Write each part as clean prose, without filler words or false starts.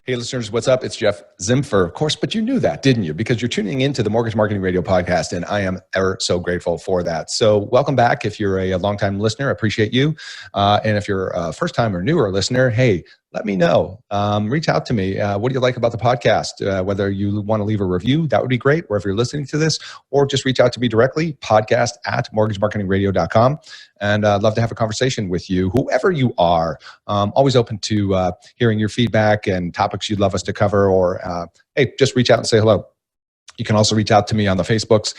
Hey, listeners, what's up? It's Geoff Zimpfer, of course, but you knew that, didn't you? Because you're tuning into the Mortgage Marketing Radio podcast, and I am ever so grateful for that. So welcome back. If you're a longtime listener, I appreciate you. And if you're a first-time or newer listener, hey, let me know. Reach out to me. What do you like about the podcast? Whether you want to leave a review, that would be great, wherever you're listening to this, or just reach out to me directly, podcast@mortgagemarketingradio.com. And I'd love to have a conversation with you, whoever you are. Always open to hearing your feedback and topics you'd love us to cover, or hey, just reach out and say hello. You can also reach out to me on the Facebooks.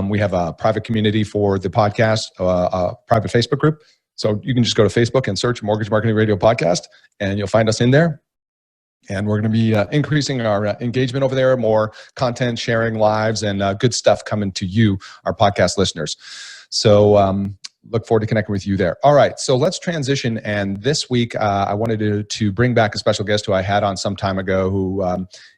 We have a private community for the podcast, a private Facebook group. So you can just go to Facebook and search Mortgage Marketing Radio Podcast, and you'll find us in there. And we're going to be increasing our engagement over there, more content, sharing lives, and good stuff coming to you, our podcast listeners. So look forward to connecting with you there. All right, so let's transition. And this week, I wanted to bring back a special guest who I had on some time ago, who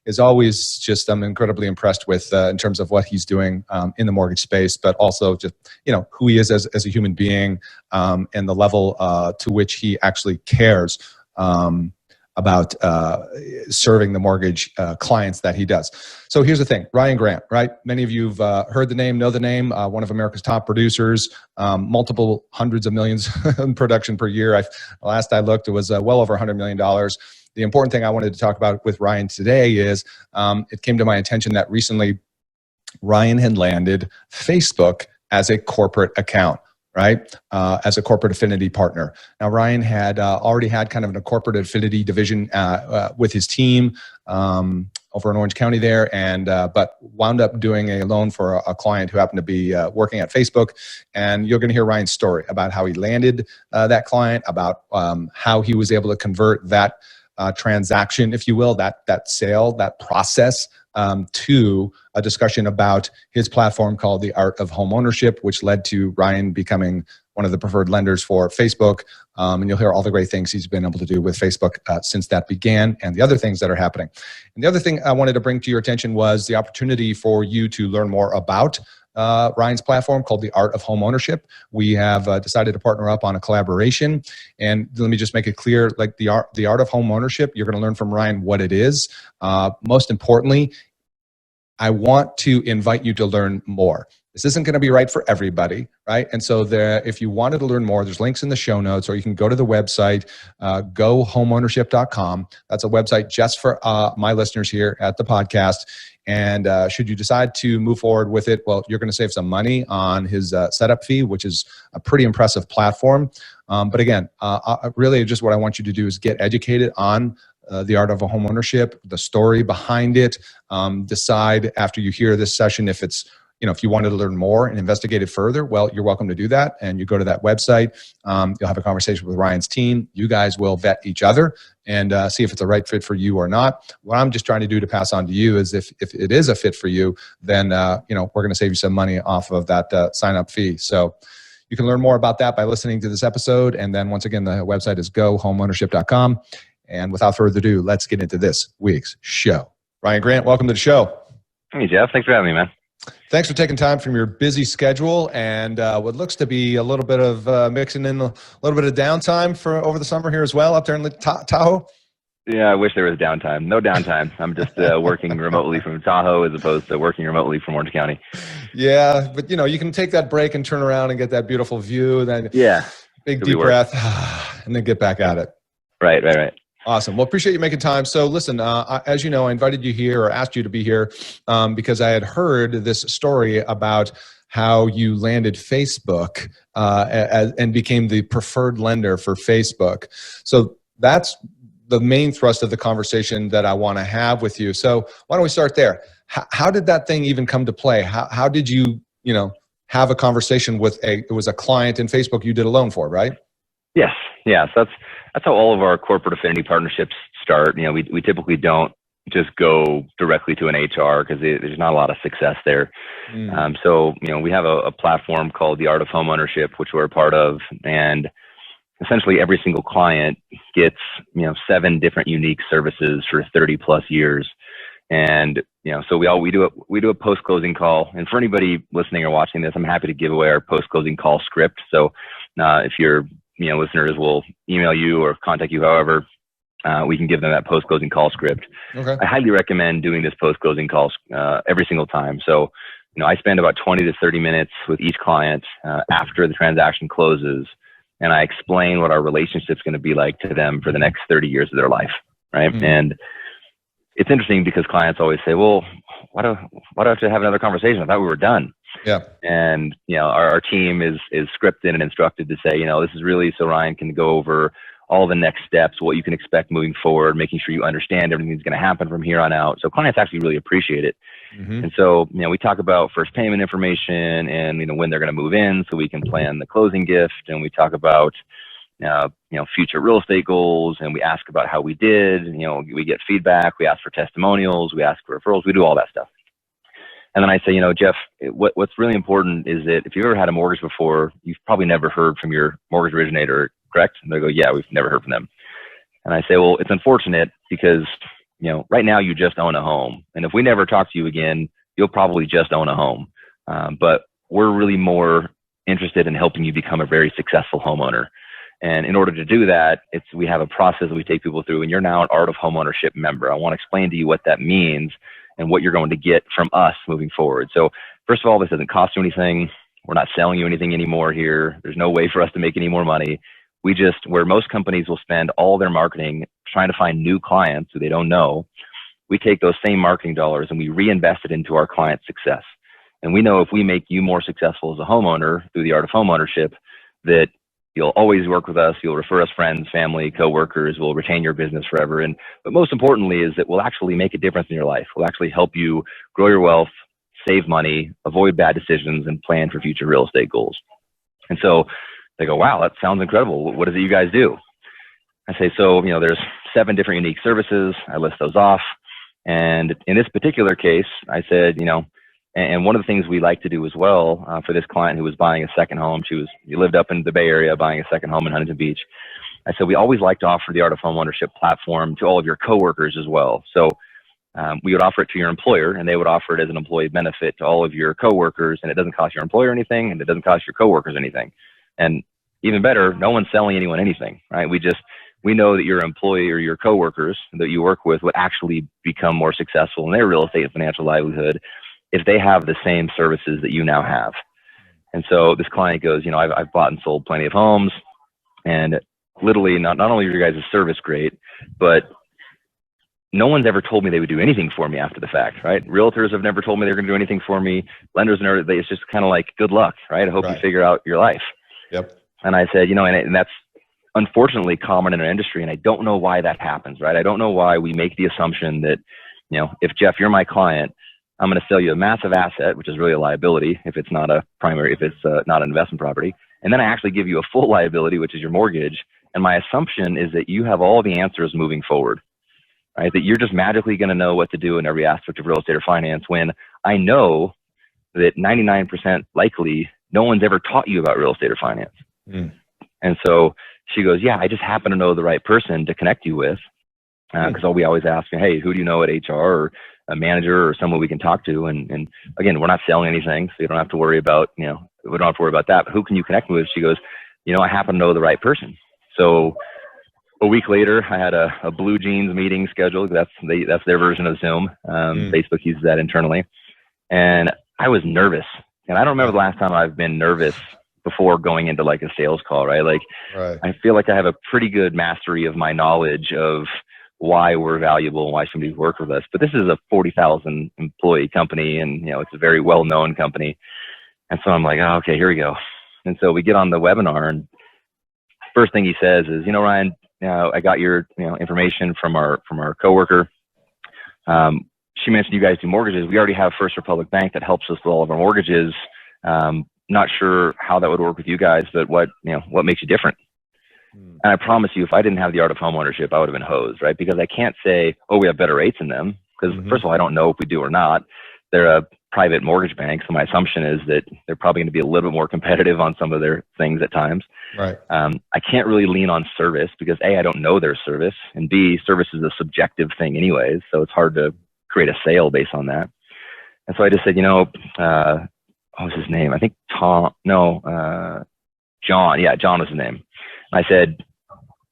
is always just I'm incredibly impressed with in terms of what he's doing in the mortgage space, but also just who he is as a human being and the level to which he actually cares about serving the mortgage clients that he does. So here's the thing, Ryan Grant, right? Many of you have heard the name, know the name, one of America's top producers, multiple hundreds of millions in production per year. Last I looked, it was well over $100 million. The important thing I wanted to talk about with Ryan today is it came to my attention that recently Ryan had landed Facebook as a corporate account, right? As a corporate affinity partner. Now, Ryan had already had kind of a corporate affinity division with his team over in Orange County there, and but wound up doing a loan for a client who happened to be working at Facebook. And you're going to hear Ryan's story about how he landed that client, about how he was able to convert that transaction, if you will, that sale, that process, to a discussion about his platform called The Art of Homeownership, which led to Ryan becoming one of the preferred lenders for Facebook. And you'll hear all the great things he's been able to do with Facebook since that began, and the other things that are happening. And the other thing I wanted to bring to your attention was the opportunity for you to learn more about Ryan's platform called The Art of Homeownership. We have decided to partner up on a collaboration. And let me just make it clear, like the art of Homeownership, you're going to learn from Ryan what it is. Most importantly, I want to invite you to learn more. This isn't going to be right for everybody, right? And so if you wanted to learn more, there's links in the show notes, or you can go to the website, gohomeownership.com. That's a website just for my listeners here at the podcast. And should you decide to move forward with it, well, you're going to save some money on his setup fee, which is a pretty impressive platform. But again, really just what I want you to do is get educated on the art of a homeownership, the story behind it. Decide after you hear this session if it's, if you wanted to learn more and investigate it further, well, you're welcome to do that. And you go to that website, you'll have a conversation with Ryan's team. You guys will vet each other and see if it's a right fit for you or not. What I'm just trying to do to pass on to you is if it is a fit for you, then, we're going to save you some money off of that sign-up fee. So you can learn more about that by listening to this episode. And then once again, the website is gohomeownership.com. And without further ado, let's get into this week's show. Ryan Grant, welcome to the show. Hey, Jeff. Thanks for having me, man. Thanks for taking time from your busy schedule and what looks to be a little bit of mixing in a little bit of downtime for over the summer here as well up there in Tahoe. Yeah, I wish there was downtime. No downtime. I'm just working remotely from Tahoe as opposed to working remotely from Orange County. Yeah, but you can take that break and turn around and get that beautiful view. Then big deep breath and then get back at it. Right. Awesome. Well, appreciate you making time. So listen, as you know, I invited you here or asked you to be here because I had heard this story about how you landed Facebook and became the preferred lender for Facebook. So that's the main thrust of the conversation that I want to have with you. So why don't we start there? How did that thing even come to play? How did you, have a conversation with it was a client in Facebook you did a loan for, right? Yes. So that's how all of our corporate affinity partnerships start. We typically don't just go directly to an HR because there's not a lot of success there. So we have a platform called The Art of Homeownership, which we're a part of, and essentially every single client gets 7 different unique services for 30 plus years. And so we do a post closing call. And for anybody listening or watching this, I'm happy to give away our post closing call script. So if you're listeners will email you or contact you, however, we can give them that post-closing call script. Okay. I highly recommend doing this post-closing call every single time. So, I spend about 20 to 30 minutes with each client after the transaction closes, and I explain what our relationship's going to be like to them for the next 30 years of their life, right? Mm-hmm. And it's interesting because clients always say, well, why do I have to have another conversation? I thought we were done. Yeah. And, our team is scripted and instructed to say, this is really so Ryan can go over all the next steps, what you can expect moving forward, making sure you understand everything that's going to happen from here on out. So clients actually really appreciate it. Mm-hmm. And so, we talk about first payment information and, when they're going to move in so we can plan the closing gift. And we talk about, future real estate goals, and we ask about how we did. We get feedback, we ask for testimonials, we ask for referrals, we do all that stuff. And then I say, Geoff, what's really important is that if you've ever had a mortgage before, you've probably never heard from your mortgage originator, correct? And they go, yeah, we've never heard from them. And I say, well, it's unfortunate because, right now you just own a home. And if we never talk to you again, you'll probably just own a home. But we're really more interested in helping you become a very successful homeowner. And in order to do that, we have a process that we take people through, and you're now an Art of Homeownership member. I want to explain to you what that means and what you're going to get from us moving forward. So first of all, this doesn't cost you anything. We're not selling you anything anymore here. There's no way for us to make any more money. We just, where most companies will spend all their marketing trying to find new clients who they don't know, we take those same marketing dollars and we reinvest it into our client's success. And we know if we make you more successful as a homeowner through the Art of Homeownership, that you'll always work with us. You'll refer us friends, family, coworkers. We'll retain your business forever. But most importantly is that we'll actually make a difference in your life. We'll actually help you grow your wealth, save money, avoid bad decisions, and plan for future real estate goals. And so they go, wow, that sounds incredible. What is it you guys do? I say, so, there's 7 different unique services. I list those off. And in this particular case, I said, and one of the things we like to do as well for this client who was buying a second home, she lived up in the Bay Area buying a second home in Huntington Beach. I said, we always like to offer the Art of Homeownership platform to all of your coworkers as well. So we would offer it to your employer, and they would offer it as an employee benefit to all of your coworkers, and it doesn't cost your employer anything, and it doesn't cost your coworkers anything. And even better, no one's selling anyone anything, right? We know that your employee or your coworkers that you work with would actually become more successful in their real estate and financial livelihood if they have the same services that you now have. And so this client goes, I've bought and sold plenty of homes, and literally not only are your guys' service great, but no one's ever told me they would do anything for me after the fact, right? Realtors have never told me they're going to do anything for me. Lenders never, it's just kind of like, good luck, right? I hope you figure out your life. Yep. And I said, and that's unfortunately common in our industry, and I don't know why that happens, right? I don't know why we make the assumption that, if Geoff, you're my client, I'm going to sell you a massive asset, which is really a liability if it's not a primary, if it's not an investment property. And then I actually give you a full liability, which is your mortgage. And my assumption is that you have all the answers moving forward, right? That you're just magically going to know what to do in every aspect of real estate or finance, when I know that 99% likely no one's ever taught you about real estate or finance. Mm. And so she goes, yeah, I just happen to know the right person to connect you with. Because we always ask, hey, who do you know at HR or a manager or someone we can talk to? And again, we're not selling anything, so you don't have to worry about, we don't have to worry about that. But who can you connect me with? She goes, I happen to know the right person. So a week later, I had a Blue Jeans meeting scheduled. That's their version of Zoom. Facebook uses that internally. And I was nervous. And I don't remember the last time I've been nervous before going into like a sales call, right? Like, I feel like I have a pretty good mastery of my knowledge of why we're valuable and why somebody work with us. But this is a 40,000 employee company, and it's a very well-known company. And so I'm like, oh, okay, here we go. And so we get on the webinar, and first thing he says is, Ryan, I got your information from our coworker. She mentioned you guys do mortgages. We already have First Republic Bank that helps us with all of our mortgages. Not sure how that would work with you guys, but what makes you different? And I promise you, if I didn't have the Art of Homeownership, I would have been hosed, right? Because I can't say, oh, we have better rates than them. Because first of all, I don't know if we do or not. They're a private mortgage bank. So my assumption is that they're probably going to be a little bit more competitive on some of their things at times. Right. I can't really lean on service because A, I don't know their service. And B, service is a subjective thing anyways. So it's hard to create a sale based on that. And so I just said, what was his name? I think John. Yeah, John was his name. I said,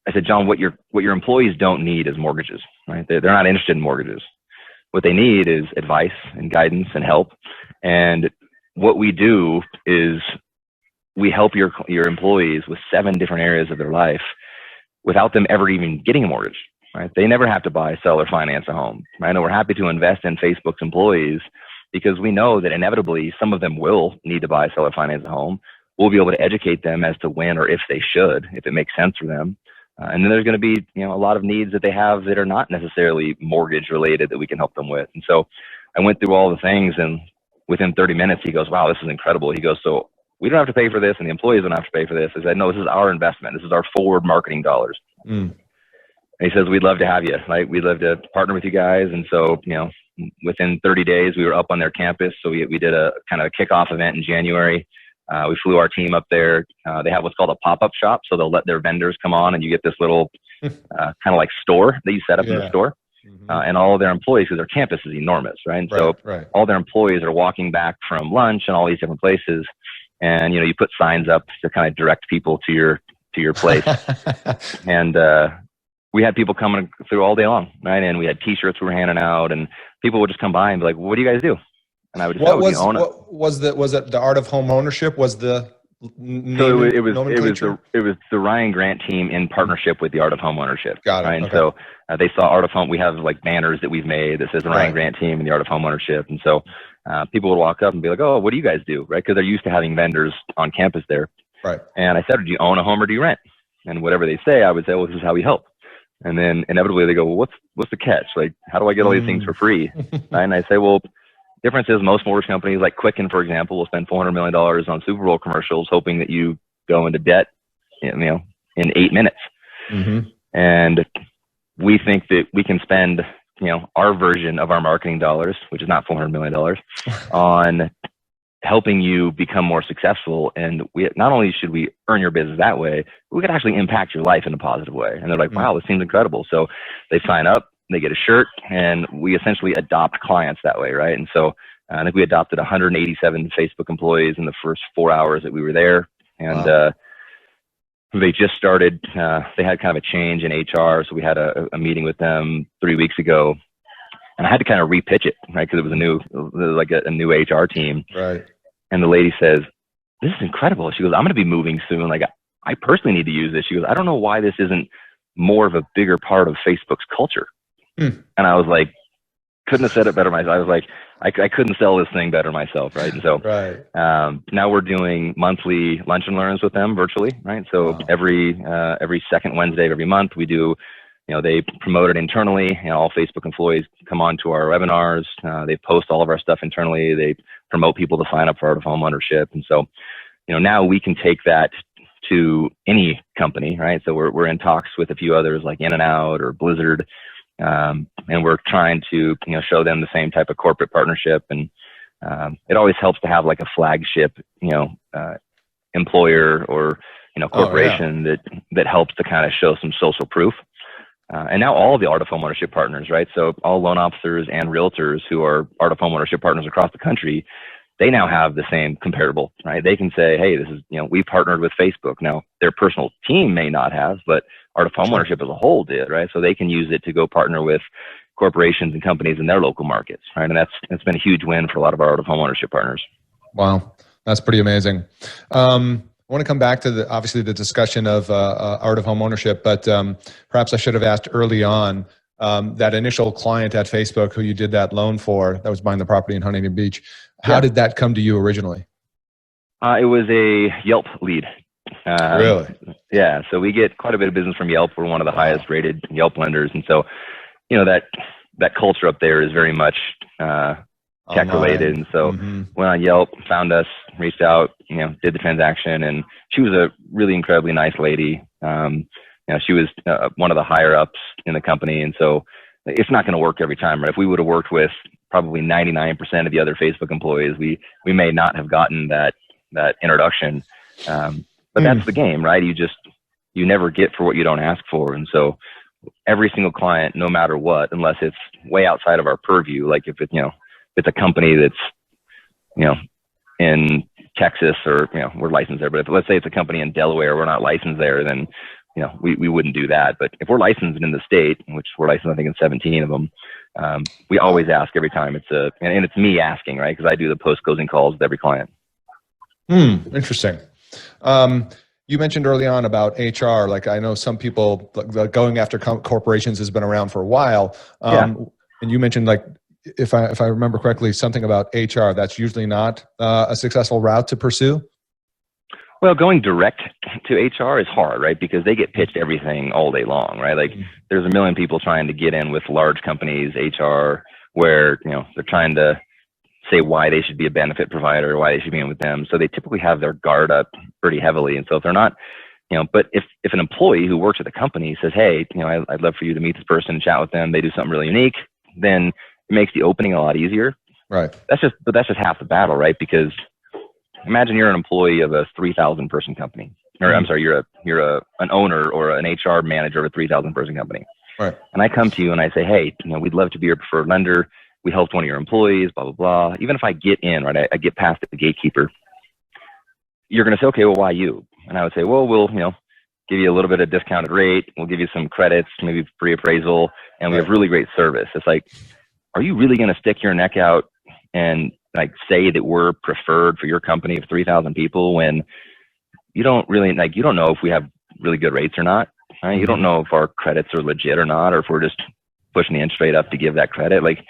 I said, John, what your employees don't need is mortgages, right? They're not interested in mortgages. What they need is advice and guidance and help. And what we do is we help your employees with 7 different areas of their life without them ever even getting a mortgage, right? They never have to buy, sell, or finance a home, right? And we're happy to invest in Facebook's employees because we know that inevitably some of them will need to buy, sell, or finance a home. We'll be able to educate them as to when or if they should, if it makes sense for them. And then there's going to be, a lot of needs that they have that are not necessarily mortgage related that we can help them with. And so I went through all the things, and within 30 minutes, he goes, wow, this is incredible. He goes, so we don't have to pay for this and the employees don't have to pay for this. I said, no, this is our investment. This is our forward marketing dollars. And he says, we'd love to have you. Right? We'd love to partner with you guys. And so, within 30 days, we were up on their campus. So we did a kind of a kickoff event in January. We flew our team up there. They have what's called a pop-up shop. So they'll let their vendors come on and you get this little kind of like store that you set up in the store. And all of their employees, because their campus is enormous, right? And so all their employees are walking back from lunch and all these different places. And, you put signs up to kind of direct people to your place. And we had people coming through all day long, right? And we had T-shirts we were handing out, and people would just come by and be like, what do you guys do? And I would just what was it the Art of Home Ownership was the so it was the Ryan Grant team in partnership with the Art of Home Ownership. Got it. Right? Okay. So they saw Art of Home. We have like banners that we've made that says the Ryan Grant team and the Art of Home Ownership. And so people would walk up and be like, oh, what do you guys do? Right? Because they're used to having vendors on campus there. Right. And I said, do you own a home or do you rent? And whatever they say, I would say, well, this is how we help. And then inevitably they go, well, what's the catch? Like, how do I get all these things for free? Right? And I say, well, difference is most mortgage companies like Quicken, for example, will spend $400 million on Super Bowl commercials, hoping that you go into debt, in 8 minutes. And we think that we can spend, our version of our marketing dollars, which is not $400 million, on helping you become more successful. And we not only should we earn your business that way, we could actually impact your life in a positive way. And they're like, wow, this seems incredible. So they sign up, they get a shirt, and we essentially adopt clients that way, right? And so I think we adopted 187 Facebook employees in the first 4 hours that we were there. And they just started, they had kind of a change in HR. So we had a meeting with them 3 weeks ago. And I had to kind of repitch it, right? Because it was a new HR team. Right. And the lady says, this is incredible. She goes, I'm going to be moving soon. Like, I personally need to use this. She goes, I don't know why this isn't more of a bigger part of Facebook's culture. And I was like, couldn't have said it better myself. I was like, I couldn't sell this thing better myself, right? And so now we're doing monthly lunch and learns with them virtually, right? So every second Wednesday of every month we do, they promote it internally, and all Facebook employees come on to our webinars. They post all of our stuff internally. They promote people to sign up for Art of Home Ownership. And so, now we can take that to any company, right? So we're in talks with a few others like In-N-Out or Blizzard. And we're trying to, show them the same type of corporate partnership. And it always helps to have like a flagship, employer or, corporation that helps to kind of show some social proof. And now all of the Art of Home Ownership partners, right? So all loan officers and realtors who are Art of Home Ownership partners across the country, they now have the same comparable, right? They can say, hey, this is, we partnered with Facebook. Now their personal team may not have, but Art of Home Ownership as a whole did, right? So they can use it to go partner with corporations and companies in their local markets, right? And that's been a huge win for a lot of our Art of Home Ownership partners. Wow, that's pretty amazing. I want to come back to obviously the discussion of Art of Home Ownership, but perhaps I should have asked early on, that initial client at Facebook who you did that loan for, that was buying the property in Huntington Beach. How did that come to you originally? It was a Yelp lead. Really? Yeah. So we get quite a bit of business from Yelp. We're one of the highest rated Yelp lenders. And so, that culture up there is very much tech related. And so went on Yelp, found us, reached out, did the transaction. And she was a really incredibly nice lady. She was one of the higher ups in the company. And so it's not going to work every time, right? If we would have worked with probably 99% of the other Facebook employees, we may not have gotten that introduction. But that's the game, right? You never get for what you don't ask for. And so every single client, no matter what, unless it's way outside of our purview, like if it's a company that's, in Texas or, we're licensed there, but if let's say it's a company in Delaware, we're not licensed there, then we wouldn't do that. But if we're licensed in the state, which we're licensed, I think, in 17 of them, we always ask every time. And it's me asking, right? Because I do the post-closing calls with every client. Interesting. You mentioned early on about HR. Like, I know some people going after corporations has been around for a while. And you mentioned, like, if I remember correctly, something about HR. That's usually not a successful route to pursue. Well, going direct to HR is hard, right? Because they get pitched everything all day long, right? Like, there's a million people trying to get in with large companies, HR, where, they're trying to say why they should be a benefit provider, why they should be in with them. So they typically have their guard up pretty heavily. And so if they're not, but if an employee who works at the company says, hey, I'd love for you to meet this person and chat with them, they do something really unique, then it makes the opening a lot easier. Right. That's just half the battle, right? Because imagine you're an employee of a 3,000 person company, or I'm sorry, you're an owner or an HR manager of a 3,000 person company. Right. And I come to you and I say, hey, we'd love to be your preferred lender. We helped one of your employees, blah, blah, blah. Even if I get in, right, I get past the gatekeeper, you're going to say, okay, well, why you? And I would say, well, we'll, give you a little bit of discounted rate. We'll give you some credits, maybe free appraisal, and we have really great service. It's like, are you really going to stick your neck out and like say that we're preferred for your company of 3,000 people when you don't really, like, you don't know if we have really good rates or not, right? You don't know if our credits are legit or not, or if we're just pushing the interest rate up to give that credit. Like,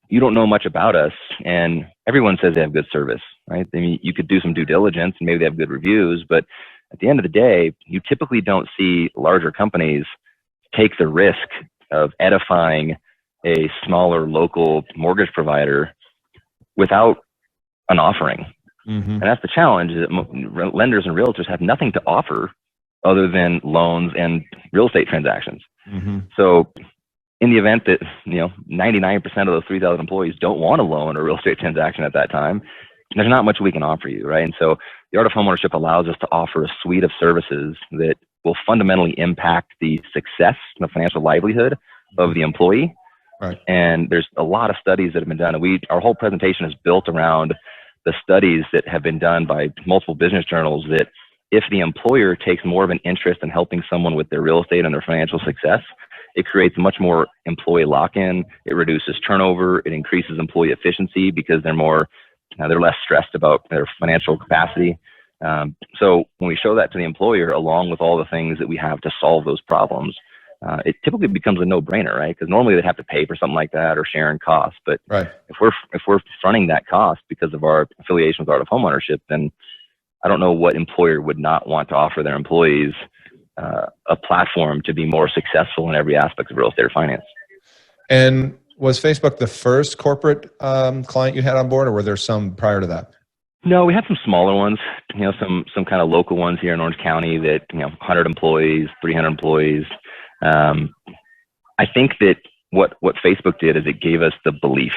you don't know much about us, and everyone says they have good service, right? I mean, you could do some due diligence and maybe they have good reviews, but at the end of the day, you typically don't see larger companies take the risk of edifying a smaller local mortgage provider without an offering. And that's the challenge, is that lenders and realtors have nothing to offer other than loans and real estate transactions. So in the event that 99% of those 3,000 employees don't want a loan or real estate transaction at that time, there's not much we can offer you, right? And so the Art of Homeownership allows us to offer a suite of services that will fundamentally impact the success and the financial livelihood of the employee. Right. And there's a lot of studies that have been done, and our whole presentation is built around the studies that have been done by multiple business journals, that if the employer takes more of an interest in helping someone with their real estate and their financial success, it creates much more employee lock-in. It reduces turnover. It increases employee efficiency because they're less stressed about their financial capacity. So when we show that to the employer, along with all the things that we have to solve those problems, it typically becomes a no-brainer, right? Because normally they'd have to pay for something like that or share in costs. But if we're fronting that cost because of our affiliation with Art of Homeownership, then I don't know what employer would not want to offer their employees a platform to be more successful in every aspect of real estate or finance. And was Facebook the first corporate client you had on board, or were there some prior to that? No, we had some smaller ones, some kind of local ones here in Orange County that, 100 employees, 300 employees. I think that what Facebook did is it gave us the belief,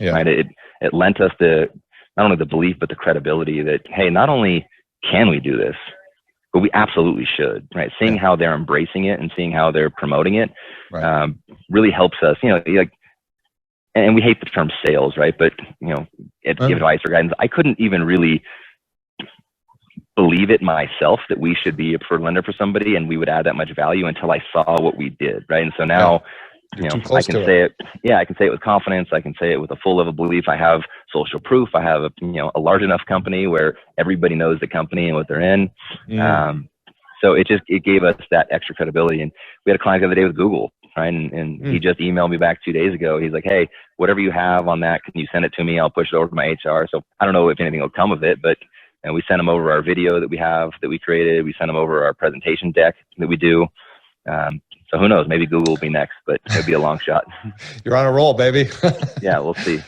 right? It lent us not only the belief, but the credibility that, hey, not only can we do this, but we absolutely should, right? Seeing how they're embracing it and seeing how they're promoting it really helps us, and we hate the term sales, right? But, give advice or guidance. I couldn't even really believe it myself that we should be a preferred lender for somebody and we would add that much value until I saw what we did, right? And so now, I can say it. Yeah, I can say it with confidence. I can say it with a full level of belief. I have social proof. I have a large enough company where everybody knows the company and what they're in. So it gave us that extra credibility. And we had a client the other day with Google, right? And he just emailed me back 2 days ago. He's like, hey, whatever you have on that, can you send it to me? I'll push it over to my HR. So I don't know if anything will come of it, but we sent him over our video that we created. We sent him over our presentation deck that we do. So who knows? Maybe Google will be next, but it'll be a long shot. You're on a roll, baby. Yeah, we'll see.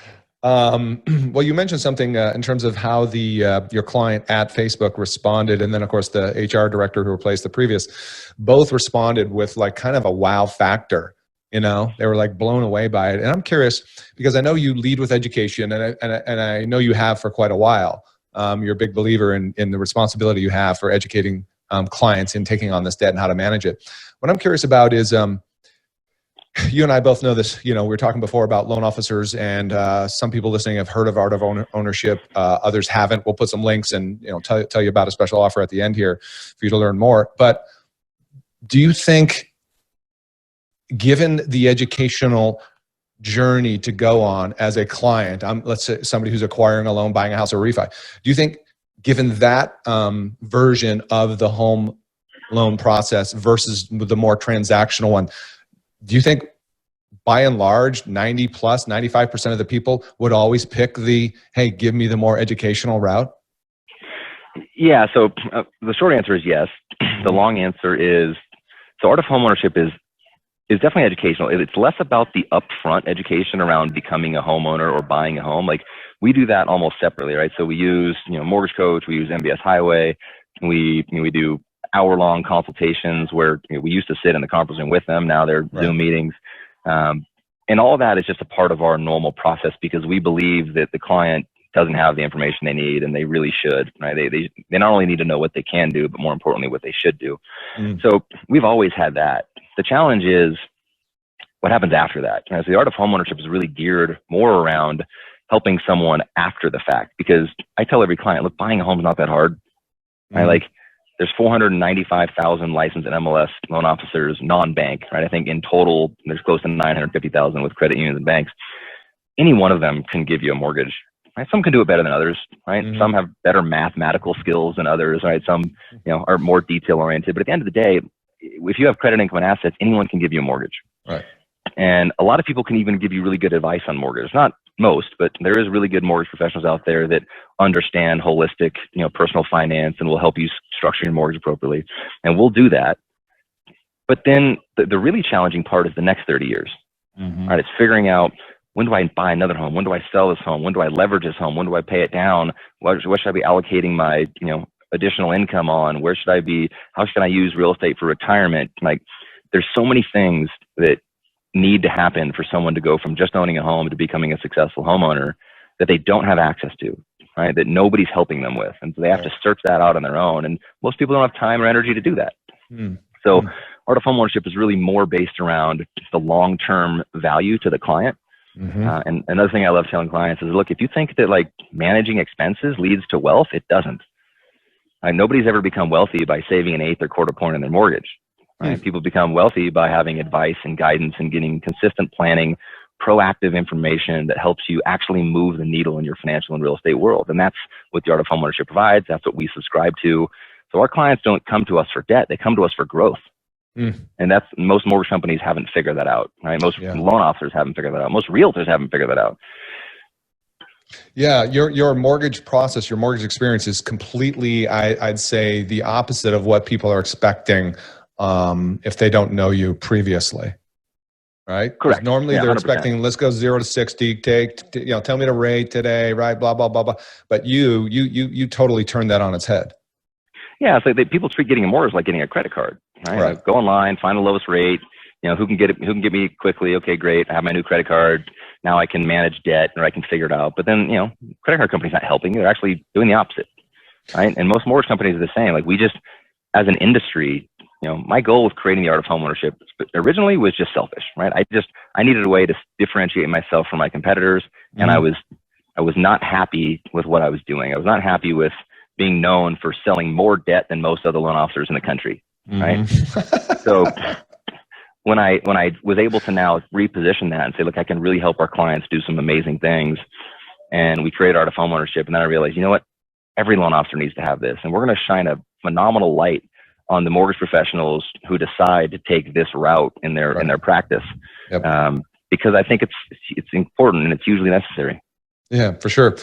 Well, you mentioned something in terms of how your client at Facebook responded, and then of course the HR director who replaced the previous, both responded with like kind of a wow factor. They were like blown away by it. And I'm curious because I know you lead with education, and I know you have for quite a while. You're a big believer in the responsibility you have for educating clients in taking on this debt and how to manage it. What I'm curious about is, you and I both know this, we were talking before about loan officers, and some people listening have heard of Art of Ownership. Others haven't. We'll put some links and tell you about a special offer at the end here for you to learn more. But do you think, given the educational journey to go on as a client, let's say somebody who's acquiring a loan, buying a house or refi, do you think, given that version of the home loan process versus the more transactional one, do you think by and large 95% of the people would always pick the, hey, give me the more educational route? Yeah, so the short answer is yes. The long answer is, so art of homeownership is definitely educational. It's less about the upfront education around becoming a homeowner or buying a home. Like, we do that almost separately, right? So we use, Mortgage Coach, we use MBS Highway, we do hour-long consultations where we used to sit in the conference room with them. Now they're Zoom meetings. And all of that is just a part of our normal process because we believe that the client doesn't have the information they need, and they really should, right? They not only need to know what they can do, but more importantly, what they should do. So we've always had that. The challenge is what happens after that. Right? So the art of homeownership is really geared more around helping someone after the fact, because I tell every client, look, buying a home is not that hard. Right? Like, there's 495,000 licensed MLS loan officers, non-bank, right? I think in total, there's close to 950,000 with credit unions and banks. Any one of them can give you a mortgage. Right? Some can do it better than others, right? Some have better mathematical skills than others, right? Some, are more detail oriented. But at the end of the day, if you have credit, income, and assets, anyone can give you a mortgage. Right. And a lot of people can even give you really good advice on mortgage. Not most, but there is really good mortgage professionals out there that understand holistic, personal finance and will help you structure your mortgage appropriately. And we'll do that. But then the really challenging part is the next 30 years. Right? It's figuring out, when do I buy another home? When do I sell this home? When do I leverage this home? When do I pay it down? What should I be allocating my, additional income on? Where should I be? How should I use real estate for retirement? Like, there's so many things that need to happen for someone to go from just owning a home to becoming a successful homeowner that they don't have access to, right? That nobody's helping them with. And so they have to search that out on their own. And most people don't have time or energy to do that. So art of homeownership is really more based around the long-term value to the client. And another thing I love telling clients is, look, if you think that like managing expenses leads to wealth, it doesn't. Nobody's ever become wealthy by saving an eighth or quarter point in their mortgage. Right? People become wealthy by having advice and guidance and getting consistent planning, proactive information that helps you actually move the needle in your financial and real estate world. And that's what the art of homeownership provides. That's what we subscribe to. So our clients don't come to us for debt. They come to us for growth. And that's, most mortgage companies haven't figured that out, right? Most loan officers haven't figured that out. Most realtors haven't figured that out. Yeah, your mortgage process, your mortgage experience is completely, I'd say, the opposite of what people are expecting if they don't know you previously, right? Correct. Normally they're 100%. expecting, let's go 0 to 60, tell me the rate today, right? Blah, blah, blah, blah. But you totally turned that on its head. Yeah, it's like people treat getting a mortgage like getting a credit card, right? Like, go online, find the lowest rate. Who can get me quickly? Okay, great. I have my new credit card. Now I can manage debt, or I can figure it out. But then, credit card companies not helping. They're actually doing the opposite, right? And most mortgage companies are the same. Like, we just, as an industry, my goal with creating the art of homeownership originally was just selfish, right? I needed a way to differentiate myself from my competitors, and I was not happy with what I was doing. I was not happy with being known for selling more debt than most other loan officers in the country, right? So when I was able to now reposition that and say, look, I can really help our clients do some amazing things, and we created art of homeownership, and then I realized, you know what? Every loan officer needs to have this, and we're going to shine a phenomenal light on the mortgage professionals who decide to take this route in their practice, because I think it's important and it's usually necessary. Yeah, for sure.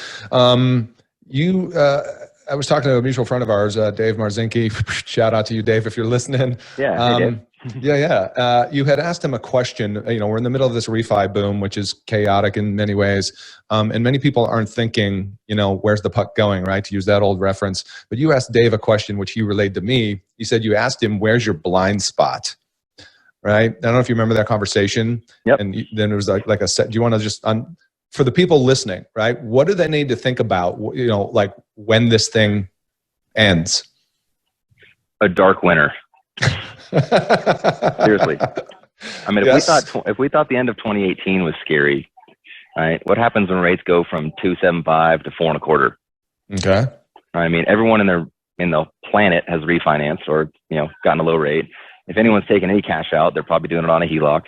I was talking to a mutual friend of ours, Dave Marzinki. Shout out to you, Dave, if you're listening. Yeah. Hey, Dave. You had asked him a question. We're in the middle of this refi boom, which is chaotic in many ways. And many people aren't thinking, where's the puck going, right? To use that old reference. But you asked Dave a question, which he relayed to me. He said, you asked him, where's your blind spot? Right? I don't know if you remember that conversation. Yep. And then it was like a set. Do you want to just, for the people listening, right? What do they need to think about, like when this thing ends? A dark winter. Seriously. I mean, if we thought the end of 2018 was scary, right? What happens when rates go from 2.75 to 4.25? Okay. I mean, everyone in the planet has refinanced or gotten a low rate. if anyone's taking any cash out, they're probably doing it on a HELOC.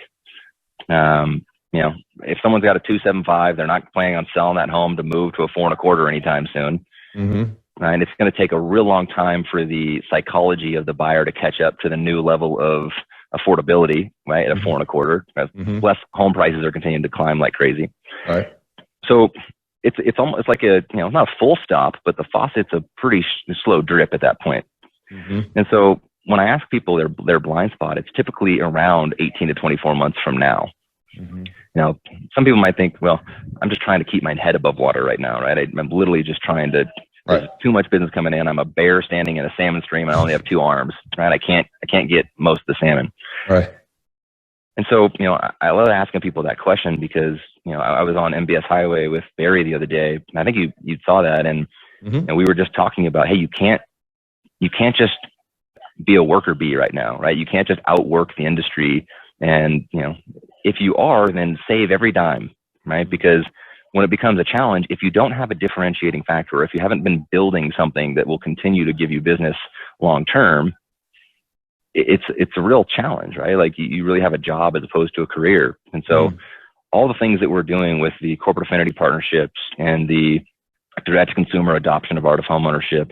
If someone's got a 275, they're not planning on selling that home to move to a 4.25 anytime soon. Mm-hmm. And it's going to take a real long time for the psychology of the buyer to catch up to the new level of affordability, right? At a 4.25, less home prices are continuing to climb like crazy. Right. So it's almost like not a full stop, but the faucet's a pretty slow drip at that point. Mm-hmm. And so when I ask people their blind spot, it's typically around 18 to 24 months from now. Mm-hmm. Now, some people might think, well, I'm just trying to keep my head above water right now, right? I'm literally just trying to. There's too much business coming in. I'm a bear standing in a salmon stream. I only have 2 arms, right? I can't get most of the salmon. Right. And so, I love asking people that question because, I was on MBS Highway with Barry the other day. And I think you saw that. And, and we were just talking about, hey, you can't just be a worker bee right now, right? You can't just outwork the industry. And, if you are, then save every dime, right? Because when it becomes a challenge, if you don't have a differentiating factor, or if you haven't been building something that will continue to give you business long term, it's a real challenge, right? Like you really have a job as opposed to a career. And so all the things that we're doing with the corporate affinity partnerships and the direct consumer adoption of Art of Homeownership,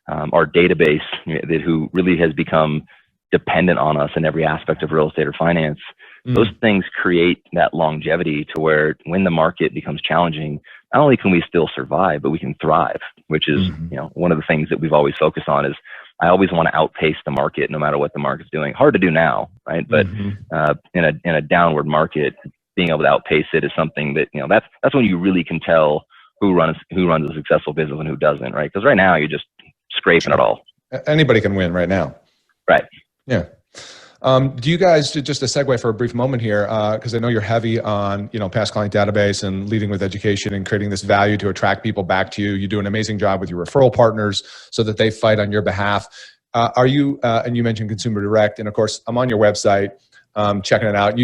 our database who really has become dependent on us in every aspect of real estate or finance, those things create that longevity to where when the market becomes challenging, not only can we still survive, but we can thrive, which is, one of the things that we've always focused on is I always want to outpace the market no matter what the market's doing. Hard to do now, right? But in a downward market, being able to outpace it is something that, that's when you really can tell who runs a successful business and who doesn't, right? Because right now you're just scraping it all. Anybody can win right now. Right. Yeah. Do you guys, just a segue for a brief moment here, because I know you're heavy on, past client database and leading with education and creating this value to attract people back to you. You do an amazing job with your referral partners so that they fight on your behalf. Are you, and you mentioned Consumer Direct, and of course, I'm on your website, checking it out.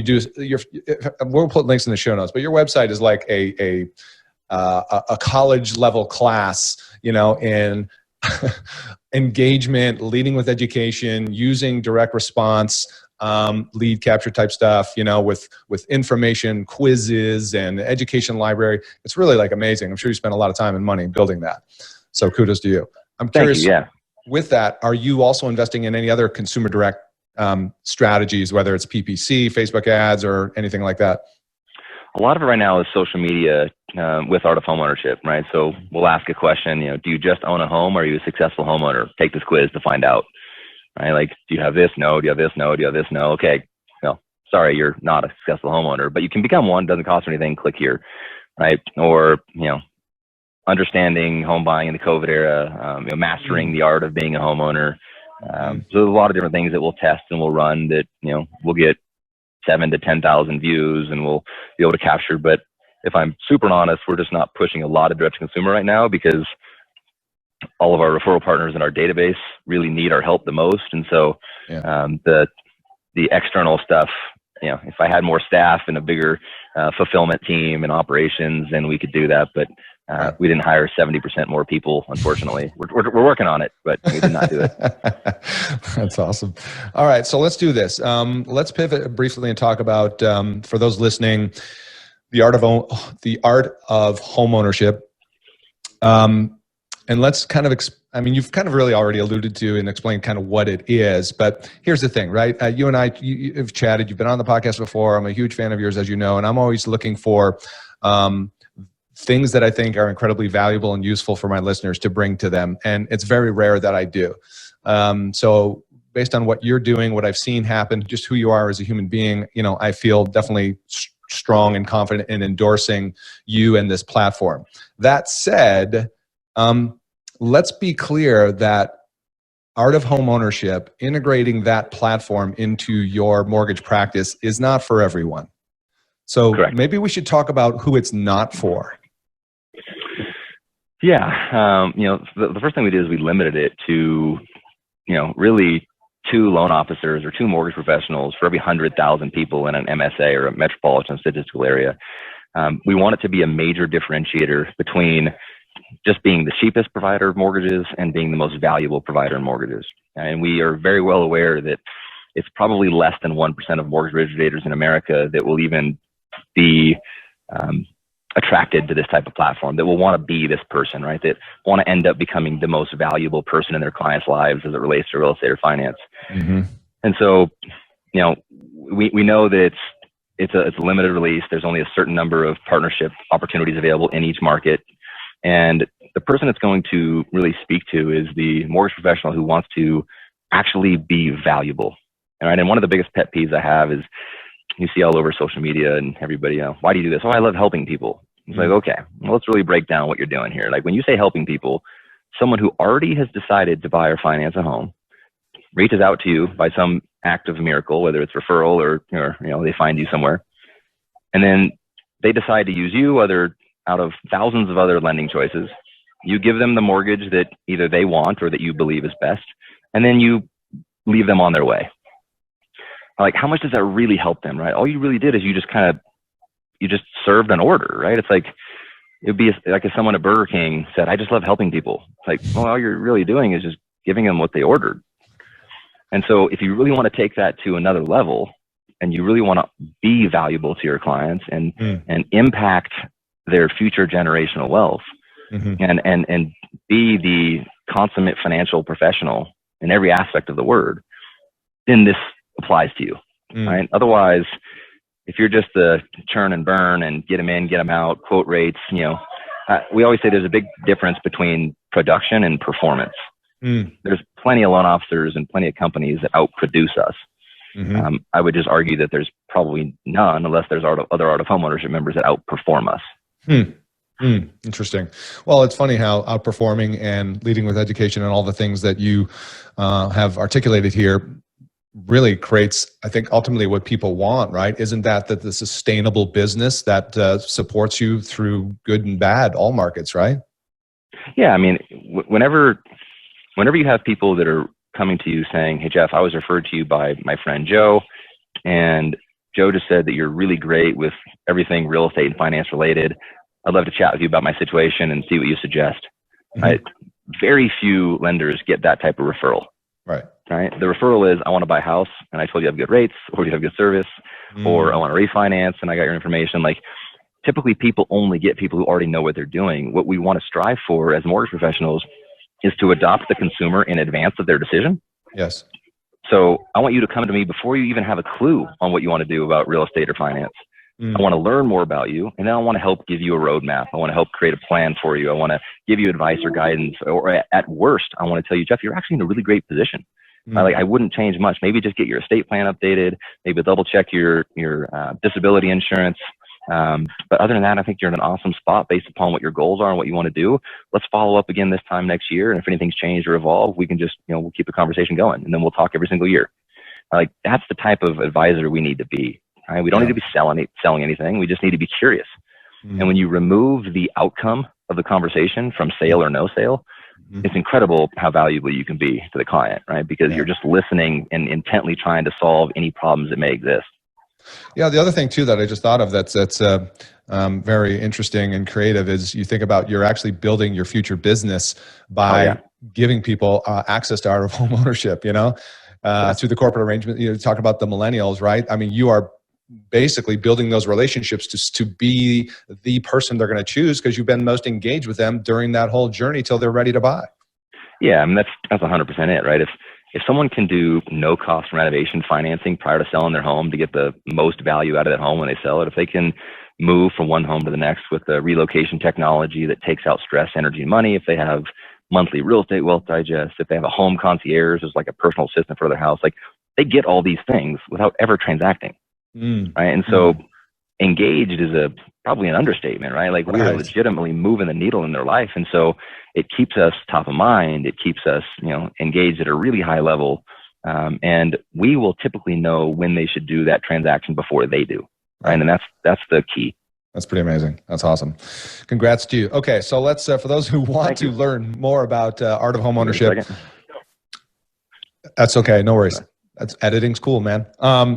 We'll put links in the show notes, but your website is like a college level class, in engagement, leading with education, using direct response, lead capture type stuff, with information, quizzes, and education library. It's really amazing. I'm sure you spent a lot of time and money building that. So kudos to you. I'm curious. Thank you, yeah. With that, are you also investing in any other consumer direct strategies, whether it's PPC, Facebook ads, or anything like that? A lot of it right now is social media with Art of Homeownership, right? So we'll ask a question, do you just own a home or are you a successful homeowner? Take this quiz to find out, right? Like, do you have this? No. Do you have this? No. Do you have this? No. Okay. No, sorry, you're not a successful homeowner, but you can become one. Doesn't cost anything. Click here, right? Or, understanding home buying in the COVID era, mastering the art of being a homeowner. So there's a lot of different things that we'll test and we'll run that, we'll get 7,000 to 10,000 views and we'll be able to capture. But if I'm super honest, we're just not pushing a lot of direct to consumer right now because all of our referral partners in our database really need our help the most. And so the external stuff, if I had more staff and a bigger fulfillment team and operations, then we could do that. But we didn't hire 70% more people, unfortunately. We're working on it, but we did not do it. That's awesome. All right, so let's do this. Let's pivot briefly and talk about, for those listening, the art of home ownership. And let's kind of, you've kind of really already alluded to and explained kind of what it is, but here's the thing, right? You and I, you've chatted, you've been on the podcast before. I'm a huge fan of yours, as you know, and I'm always looking for things that I think are incredibly valuable and useful for my listeners to bring to them. And it's very rare that I do. So based on what you're doing, what I've seen happen, just who you are as a human being, I feel definitely strong and confident in endorsing you and this platform. That said, let's be clear that Art of Homeownership, integrating that platform into your mortgage practice is not for everyone. So Correct. Maybe we should talk about who it's not for. Yeah. The first thing we did is we limited it to, really 2 loan officers or 2 mortgage professionals for every 100,000 people in an MSA or a metropolitan statistical area. We want it to be a major differentiator between just being the cheapest provider of mortgages and being the most valuable provider of mortgages. And we are very well aware that it's probably less than 1% of mortgage originators in America that will even be attracted to this type of platform, that will want to be this person, right? That want to end up becoming the most valuable person in their clients' lives as it relates to real estate or finance. Mm-hmm. And so, you know, we know that it's a limited release. There's only a certain number of partnership opportunities available in each market. And the person it's going to really speak to is the mortgage professional who wants to actually be valuable. All right. And one of the biggest pet peeves I have is you see all over social media and everybody, why do you do this? Oh, I love helping people. It's like, okay, well, let's really break down what you're doing here. Like when you say helping people, someone who already has decided to buy or finance a home reaches out to you by some act of miracle, whether it's referral or they find you somewhere. And then they decide to use you out of thousands of other lending choices. You give them the mortgage that either they want or that you believe is best. And then you leave them on their way. Like, how much does that really help them, right? All you really did is you just served an order, right? It's like, it'd be like if someone at Burger King said, I just love helping people. It's like, well, all you're really doing is just giving them what they ordered. And so if you really want to take that to another level and you really want to be valuable to your clients and impact their future generational wealth and be the consummate financial professional in every aspect of the word, then this applies to you, right? Otherwise, if you're just the churn and burn and get them in, get them out, quote rates, we always say there's a big difference between production and performance. There's plenty of loan officers and plenty of companies that outproduce us. I would just argue that there's probably none, unless there's other Art of Homeownership members that outperform us. Interesting. Well, it's funny how outperforming and leading with education and all the things that you have articulated here really creates, I think, ultimately what people want, right? Isn't that the sustainable business that supports you through good and bad, all markets, right? Yeah. I mean, whenever you have people that are coming to you saying, hey, Geoff, I was referred to you by my friend Joe, and Joe just said that you're really great with everything real estate and finance related. I'd love to chat with you about my situation and see what you suggest. Right? Very few lenders get that type of referral. Right. The referral is, I want to buy a house and I told you have good rates, or you have good service, or I want to refinance and I got your information. Like, typically people only get people who already know what they're doing. What we want to strive for as mortgage professionals is to adopt the consumer in advance of their decision. Yes. So I want you to come to me before you even have a clue on what you want to do about real estate or finance. I want to learn more about you, and then I want to help give you a roadmap. I want to help create a plan for you. I want to give you advice or guidance, or at worst, I want to tell you, Geoff, you're actually in a really great position. I wouldn't change much. Maybe just get your estate plan updated. Maybe double check your disability insurance. But other than that, I think you're in an awesome spot based upon what your goals are and what you want to do. Let's follow up again this time next year. And if anything's changed or evolved, we can just, we'll keep the conversation going, and then we'll talk every single year. Like, that's the type of advisor we need to be. Right? We don't need to be selling anything. We just need to be curious. And when you remove the outcome of the conversation from sale or no sale, it's incredible how valuable you can be to the client, right? Because you're just listening and intently trying to solve any problems that may exist. Yeah, the other thing too that I just thought of that's very interesting and creative is you think about, you're actually building your future business by giving people access to Art of Homeownership, through the corporate arrangement. Talk about the millennials, right? I mean, you are basically building those relationships to be the person they're going to choose because you've been most engaged with them during that whole journey till they're ready to buy. Yeah, I mean, that's 100% it, right? If someone can do no cost renovation financing prior to selling their home to get the most value out of that home when they sell it, if they can move from one home to the next with the relocation technology that takes out stress, energy, and money, if they have monthly real estate wealth digest, if they have a home concierge as like a personal assistant for their house, like, they get all these things without ever transacting. Right. And so engaged is probably an understatement, right? Like, we are legitimately moving the needle in their life. And so it keeps us top of mind. It keeps us, engaged at a really high level. And we will typically know when they should do that transaction before they do. Right. And that's the key. That's pretty amazing. That's awesome. Congrats to you. Okay. So let's, for those who want to learn more about Art of Homeownership. That's okay. No worries. Editing's cool, man. All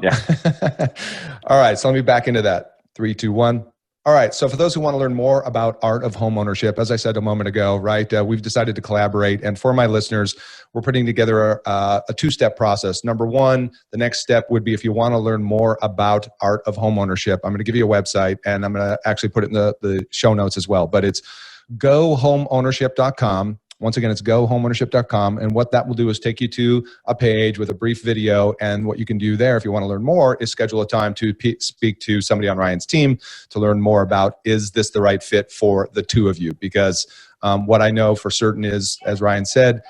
right. So let me back into that. 3, 2, 1. All right. So for those who want to learn more about art of homeownership, as I said a moment ago, right, we've decided to collaborate. And for my listeners, we're putting together a two-step process. Number one, the next step would be if you want to learn more about art of homeownership, I'm going to give you a website, and I'm going to actually put it in the show notes as well. But it's gohomeownership.com. Once again, it's gohomeownership.com. And what that will do is take you to a page with a brief video. And what you can do there, if you want to learn more, is schedule a time to speak to somebody on Ryan's team to learn more about, is this the right fit for the two of you? Because what I know for certain is, as Ryan said,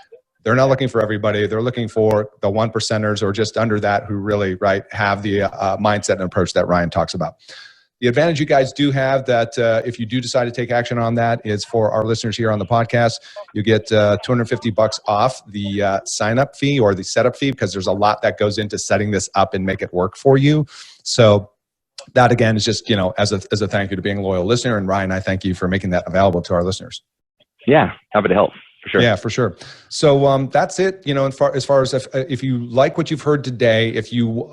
they're not looking for everybody. They're looking for the 1%ers or just under that who really, right, have the mindset and approach that Ryan talks about. The advantage you guys do have that if you do decide to take action on that is for our listeners here on the podcast, you get $250 off the sign-up fee or the setup fee, because there's a lot that goes into setting this up and make it work for you. So that, again, is just, as a thank you to being a loyal listener. And Ryan, I thank you for making that available to our listeners. Yeah, happy to help. For sure. Yeah, for sure. So that's it. As far as if you like what you've heard today, if you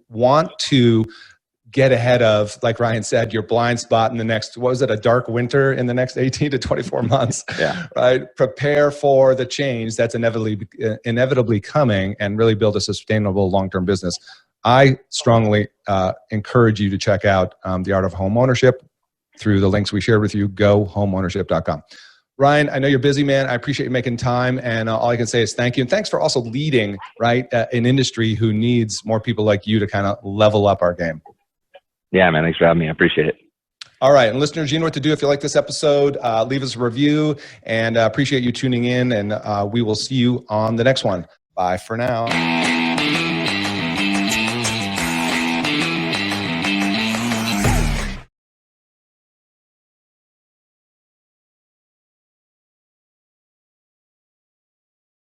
want to get ahead of, like Ryan said, your blind spot in the next, a dark winter in the next 18 to 24 months, yeah. Right? Prepare for the change that's inevitably coming and really build a sustainable long-term business. I strongly encourage you to check out The Art of Homeownership through the links we shared with you, gohomeownership.com. Ryan, I know you're busy, man. I appreciate you making time. And all I can say is thank you. And thanks for also leading, right, an industry who needs more people like you to kind of level up our game. Yeah, man. Thanks for having me. I appreciate it. All right. And listeners, you know what to do. If you like this episode, leave us a review, and appreciate you tuning in. And we will see you on the next one. Bye for now.